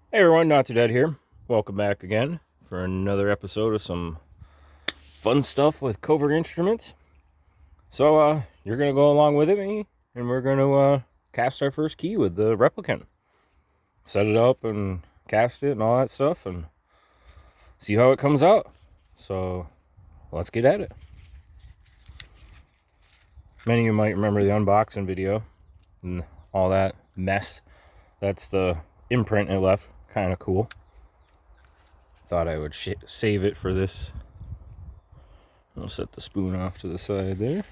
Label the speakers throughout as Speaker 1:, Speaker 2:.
Speaker 1: Hey everyone, Not Too Dead here. Welcome back again for another episode of some fun stuff with Covert instruments. So, you're gonna go along with it, me, and we're gonna cast our first key with the Replicant. Set it up and cast it and all that stuff, and see how it comes out. So, let's get at it. Many of you might remember the unboxing video and all that mess. That's the imprint it left. Kind of cool. Thought I would save it for this. I'll set the spoon off to the side there.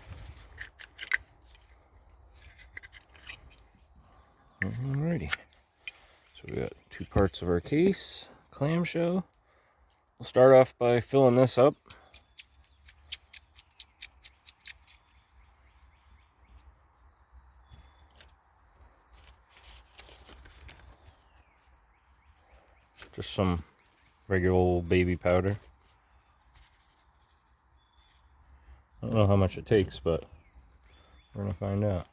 Speaker 1: Alrighty. So we got two parts of our case, clamshell. We'll start off by filling this up. Just some regular old baby powder. I don't know how much it takes, but we're gonna find out.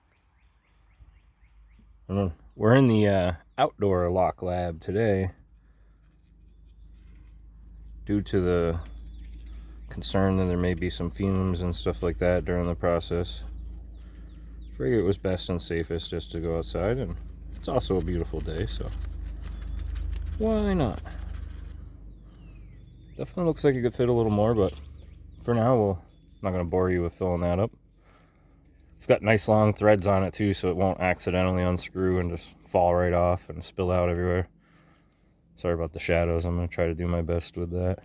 Speaker 1: We're in the outdoor lock lab today due to the concern that there may be some fumes and stuff like that during the process. Figured it was best and safest just to go outside, and it's also a beautiful day, so why not? Definitely looks like it could fit a little more, but for now, I'm not going to bore you with filling that up. It's got nice long threads on it too, so it won't accidentally unscrew and just fall right off and spill out everywhere. Sorry about the shadows. I'm going to try to do my best with that.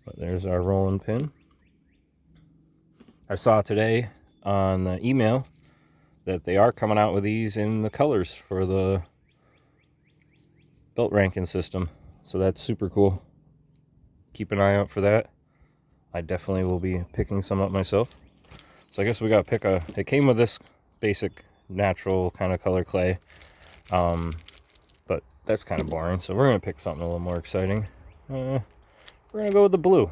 Speaker 1: But there's our rolling pin. I saw today on the email that they are coming out with these in the colors for the belt ranking system. So that's super cool. Keep an eye out for that. I definitely will be picking some up myself. So I guess we got to pick it came with this basic natural kind of color clay. But that's kind of boring. So we're going to pick something a little more exciting. We're going to go with the blue.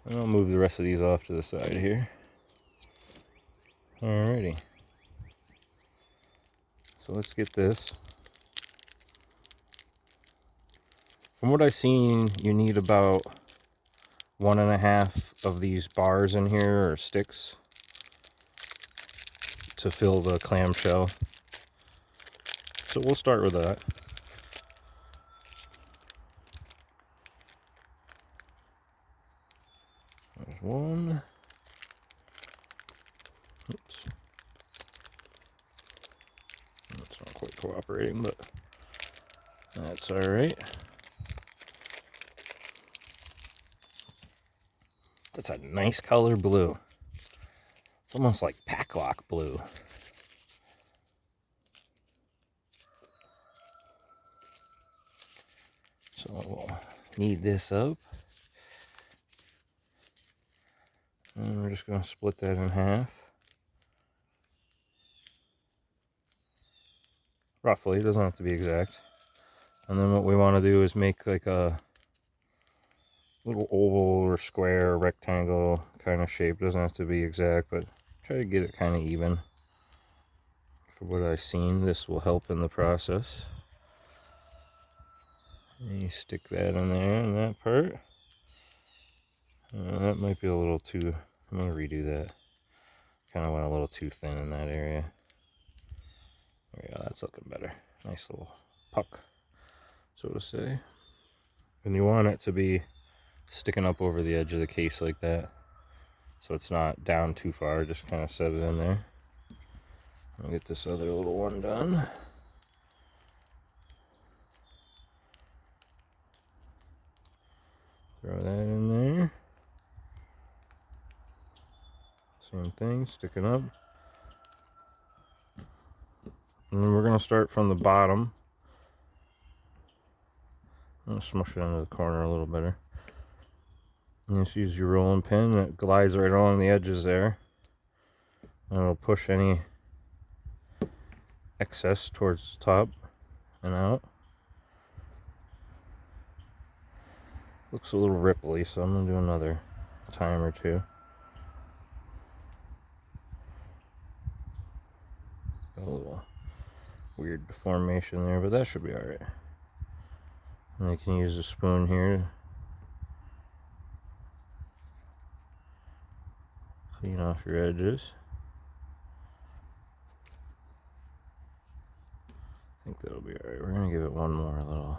Speaker 1: And I'll move the rest of these off to the side here. Alrighty. So let's get this. From what I've seen, you need about 1.5 of these bars in here, or sticks, to fill the clamshell. So we'll start with that. There's one. Oops. That's not quite cooperating, but that's alright. That's a nice color blue. It's almost like Packlock blue. So we'll knead this up. And we're just going to split that in half. Roughly, it doesn't have to be exact. And then what we want to do is make like a little oval or square or rectangle kind of shape. Doesn't have to be exact, but try to get it kind of even. For what I've seen, this will help in the process. And you stick that in there in that part. That might be a little too, I'm going to redo that. Kind of went a little too thin in that area. There we go, that's looking better. Nice little puck, so to say. And you want it to be sticking up over the edge of the case like that, so it's not down too far. Just kind of set it in there. I'll get this other little one done. Throw that in there. Same thing, sticking up. And then we're going to start from the bottom. I'm going to smush it into the corner a little better. And just use your rolling pin, and it glides right along the edges there. And it'll push any excess towards the top and out. Looks a little ripply, so I'm going to do another time or two. A little weird deformation there, but that should be alright. And you can use a spoon here to clean off your edges. I think that'll be alright. We're going to give it one more little.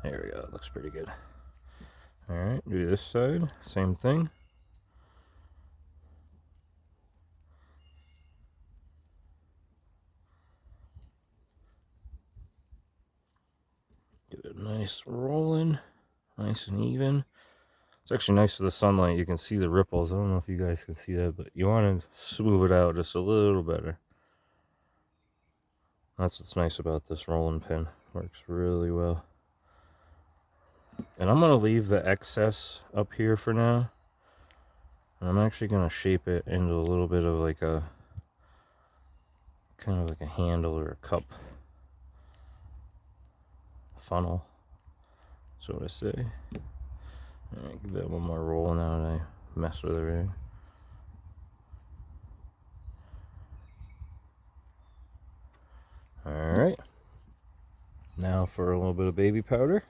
Speaker 1: There we go. It looks pretty good. Alright, do this side. Same thing. Get it nice rolling. Nice and even. It's actually nice with the sunlight. You can see the ripples. I don't know if you guys can see that, but you want to smooth it out just a little better. That's what's nice about this rolling pin. Works really well. And I'm going to leave the excess up here for now. And I'm actually going to shape it into a little bit of like a, kind of like a handle or a cup. Funnel. So I say. Alright, give that one more roll now that I mess with everything. Alright. Now for a little bit of baby powder.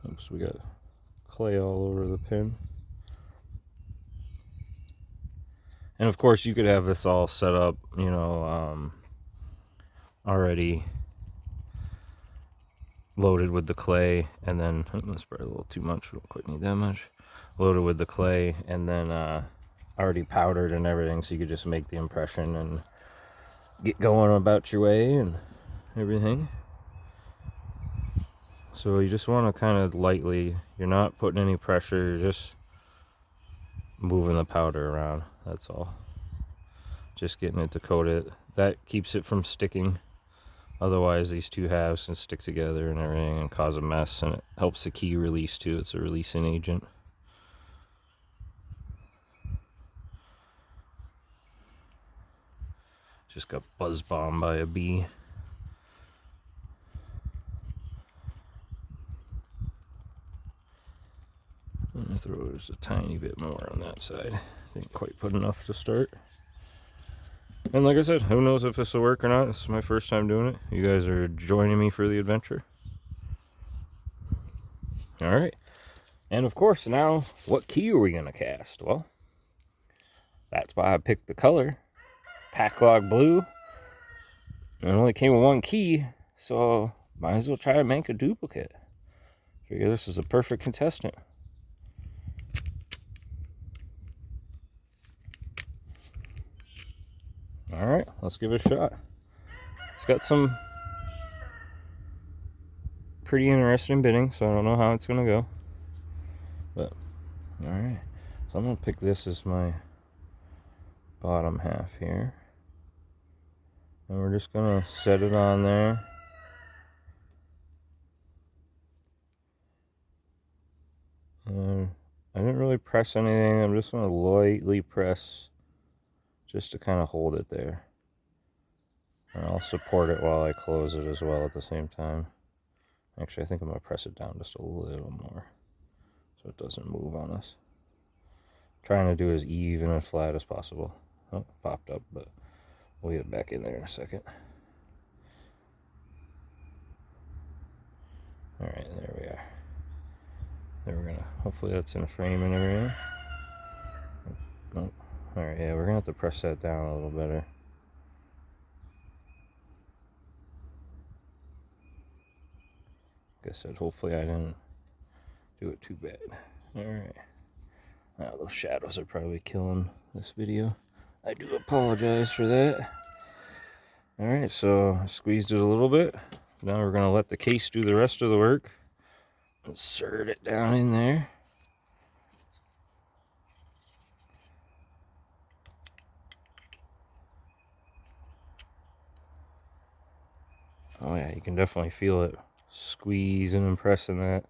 Speaker 1: Oops, we got clay all over the pin. And of course you could have this all set up, you know, already loaded with the clay, and then that's probably a little too much. We don't quite need that much. Loaded with the clay, and then already powdered and everything, so you could just make the impression and get going about your way and everything. So you just want to kind of lightly, you're not putting any pressure, you're just moving the powder around, that's all. Just getting it to coat it. That keeps it from sticking. Otherwise, these two halves can stick together and everything and cause a mess, and it helps the key release too. It's a releasing agent. Just got buzz bombed by a bee. I'm gonna throw just a tiny bit more on that side. Didn't quite put enough to start. And like I said, who knows if this will work or not. This is my first time doing it. You guys are joining me for the adventure. Alright. And of course, now, what key are we going to cast? Well, that's why I picked the color. Packlog Blue. It only came with one key, so might as well try to make a duplicate. Figure this is a perfect contestant. Alright, let's give it a shot. It's got some pretty interesting bitting, so I don't know how it's going to go. But, alright. So I'm going to pick this as my bottom half here. And we're just going to set it on there. I didn't really press anything. I'm just going to lightly press just to kind of hold it there. And I'll support it while I close it as well at the same time. Actually, I think I'm going to press it down just a little more so it doesn't move on us. Trying to do as even and flat as possible. Oh, it popped up, but we'll get it back in there in a second. Alright, there we are. Then we're gonna, hopefully that's in a frame and everything. Oh, alright, yeah, we're gonna have to press that down a little better. Like I said, hopefully I didn't do it too bad. Alright. Now those shadows are probably killing this video. I do apologize for that. Alright, so I squeezed it a little bit. Now we're gonna let the case do the rest of the work. Insert it down in there. Oh yeah, you can definitely feel it squeezing and pressing that.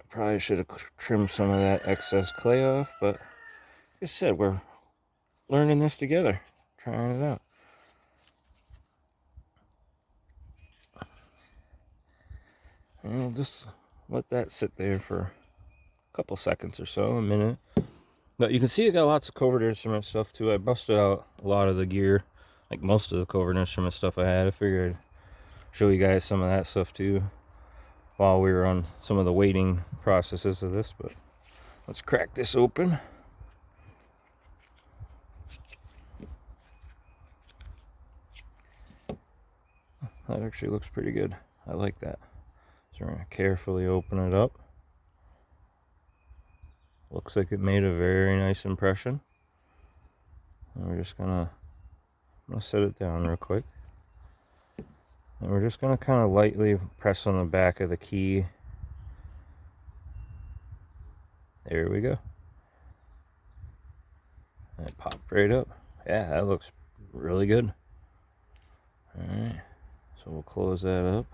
Speaker 1: I probably should have trimmed some of that excess clay off, but like I said, we're learning this together, trying it out. And I'll just let that sit there for a couple seconds or so, a minute. But you can see I got lots of Covert instrument stuff too. I busted out a lot of the gear, like most of the Covert instrument stuff I had. I figured I'd show you guys some of that stuff too while we were on some of the waiting processes of this. But let's crack this open. That actually looks pretty good. I like that. So we're going to carefully open it up. Looks like it made a very nice impression. And we're just gonna set it down real quick. And we're just gonna kind of lightly press on the back of the key. There we go. And it popped right up. Yeah, that looks really good. Alright, so we'll close that up.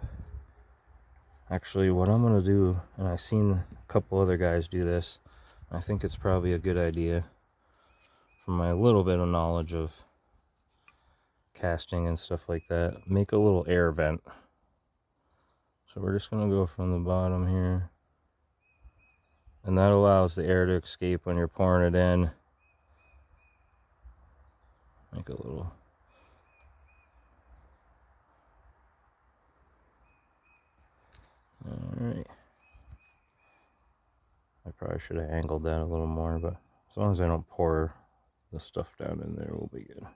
Speaker 1: Actually, what I'm gonna do, and I've seen a couple other guys do this, I think it's probably a good idea from my little bit of knowledge of casting and stuff like that, make a little air vent. So we're just going to go from the bottom here, and that allows the air to escape when you're pouring it in. Make a little. Alright. I probably should have angled that a little more, but as long as I don't pour the stuff down in there, we'll be good.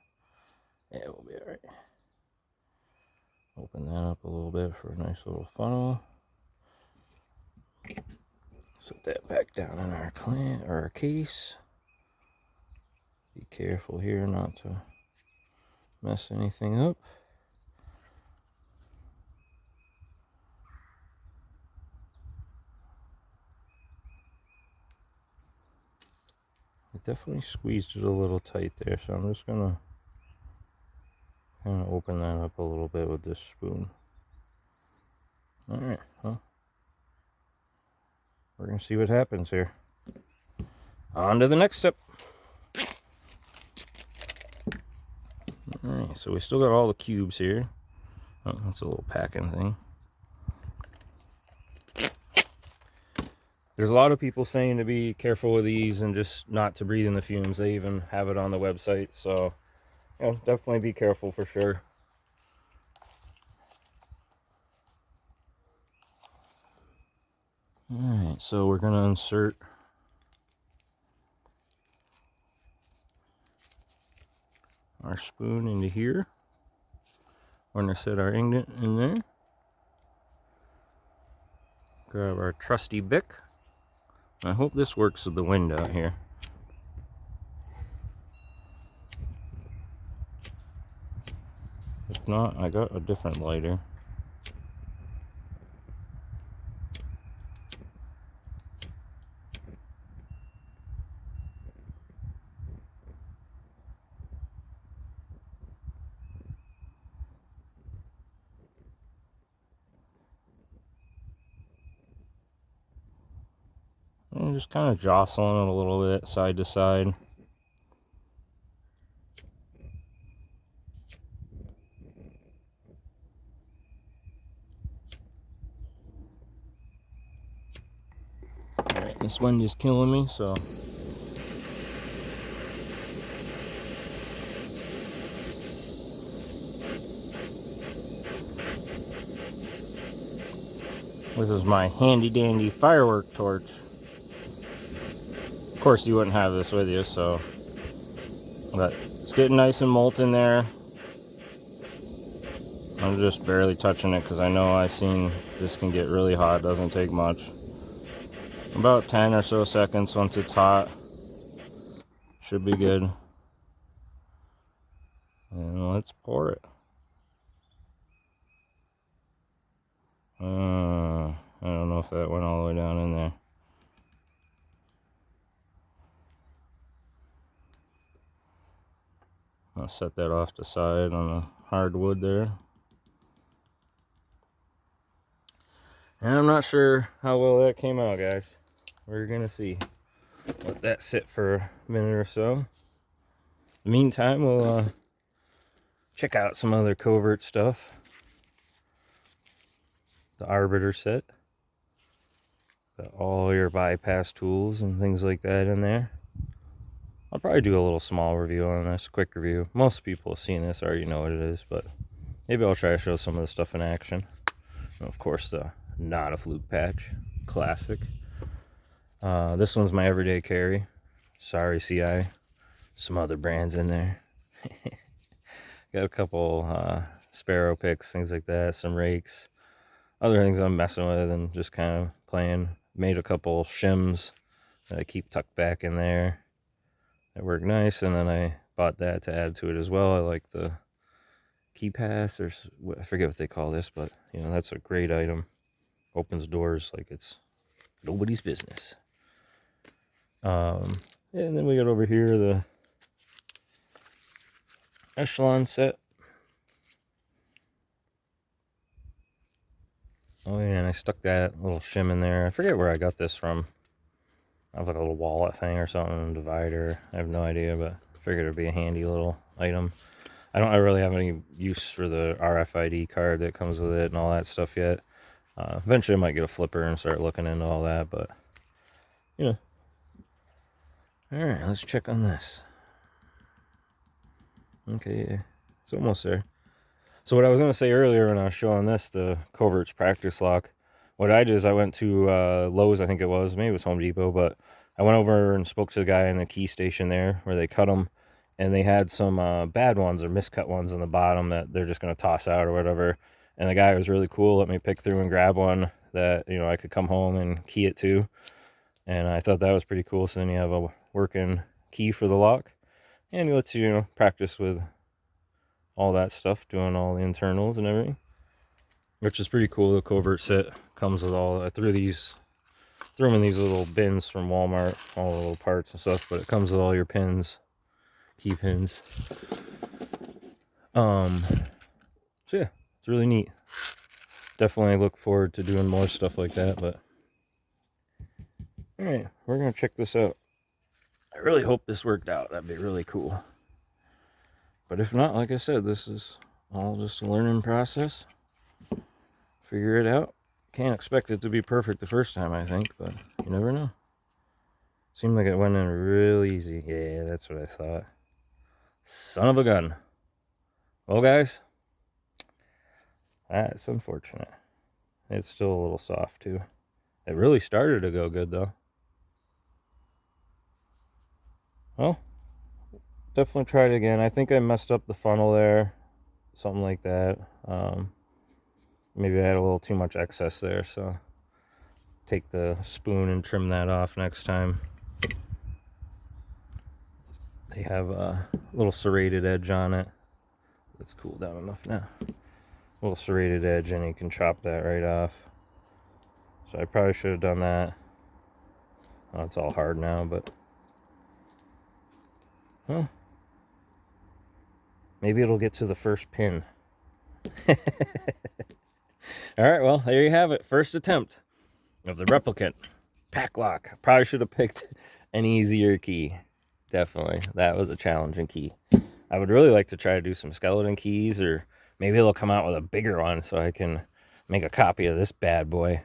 Speaker 1: Yeah, we'll be alright. Open that up a little bit for a nice little funnel. Set that back down in our clamp or our case. Be careful here not to mess anything up. I definitely squeezed it a little tight there, so I'm just gonna kind of open that up a little bit with this spoon. Alright, well, we're gonna see what happens here. On to the next step. Alright, so we still got all the cubes here. Oh, that's a little packing thing. There's a lot of people saying to be careful with these and just not to breathe in the fumes. They even have it on the website, so you know, definitely be careful for sure. Alright, so we're gonna insert our spoon into here. We're gonna set our ingot in there. Grab our trusty Bic. I hope this works with the wind out here. If not, I got a different lighter. And just kind of jostling it a little bit side to side. Alright, this wind is killing me, so this is my handy dandy firework torch. Of course you wouldn't have this with you, so, but it's getting nice and molten there. I'm just barely touching it because I know I've seen this can get really hot. It doesn't take much. About 10 or so seconds once it's hot. Should be good. And let's pour it. I don't know if that went all the way down in there. I'll set that off to the side on the hardwood there. And I'm not sure how well that came out, guys. We're gonna see. Let that sit for a minute or so. In the meantime, we'll check out some other Covert stuff. The Arbiter set. Got all your bypass tools and things like that in there. I'll probably do a little small review on this, quick review. Most people seeing this already know what it is, but maybe I'll try to show some of the stuff in action. And of course, the not a fluke patch, classic. This one's my everyday carry. Sorry, CI. Some other brands in there. Got a couple sparrow picks, things like that, some rakes. Other things I'm messing with and just kind of playing. Made a couple shims that I keep tucked back in there. It worked nice, and then I bought that to add to it as well. I like the key pass, or I forget what they call this, but you know, that's a great item. Opens doors like it's nobody's business. And then we got over here the echelon set. Oh yeah, and I stuck that little shim in there. I forget where I got this from. I have like a little wallet thing or something, divider. I have no idea, but I figured it'd be a handy little item. I don't really have any use for the RFID card that comes with it and all that stuff yet. Eventually I might get a flipper and start looking into all that, but you know. Alright, let's check on this. Okay, it's almost there. So what I was going to say earlier when I was showing this, the Covert's practice lock, what I did is I went to Lowe's, I think it was, maybe it was Home Depot, but I went over and spoke to the guy in the key station there where they cut them, and they had some bad ones or miscut ones on the bottom that they're just going to toss out or whatever. And the guy was really cool, let me pick through and grab one that, you know, I could come home and key it to. And I thought that was pretty cool. So then you have a working key for the lock, and it lets you, you know, practice with all that stuff, doing all the internals and everything, which is pretty cool. The Covert set comes with all, I threw them in these little bins from Walmart, all the little parts and stuff, but it comes with all your pins, key pins. So yeah, it's really neat. Definitely look forward to doing more stuff like that. But all right, we're gonna check this out. I really hope this worked out. That'd be really cool. But if not, like I said, this is all just a learning process. Figure it out. Can't expect it to be perfect the first time, I think, but you never know. Seemed like it went in real easy. Yeah, that's what I thought. Son of a gun. Well, guys, that's unfortunate. It's still a little soft, too. It really started to go good, though. Well, definitely try it again. I think I messed up the funnel there. Something like that. Maybe I had a little too much excess there, so take the spoon and trim that off next time. They have a little serrated edge on it. It's cooled down enough now. A little serrated edge, and you can chop that right off. So I probably should have done that. Oh, it's all hard now, but well, maybe it'll get to the first pin. Alright, well, there you have it. First attempt of the Replicant pack lock. Probably should have picked an easier key. Definitely. That was a challenging key. I would really like to try to do some skeleton keys, or maybe they'll come out with a bigger one so I can make a copy of this bad boy.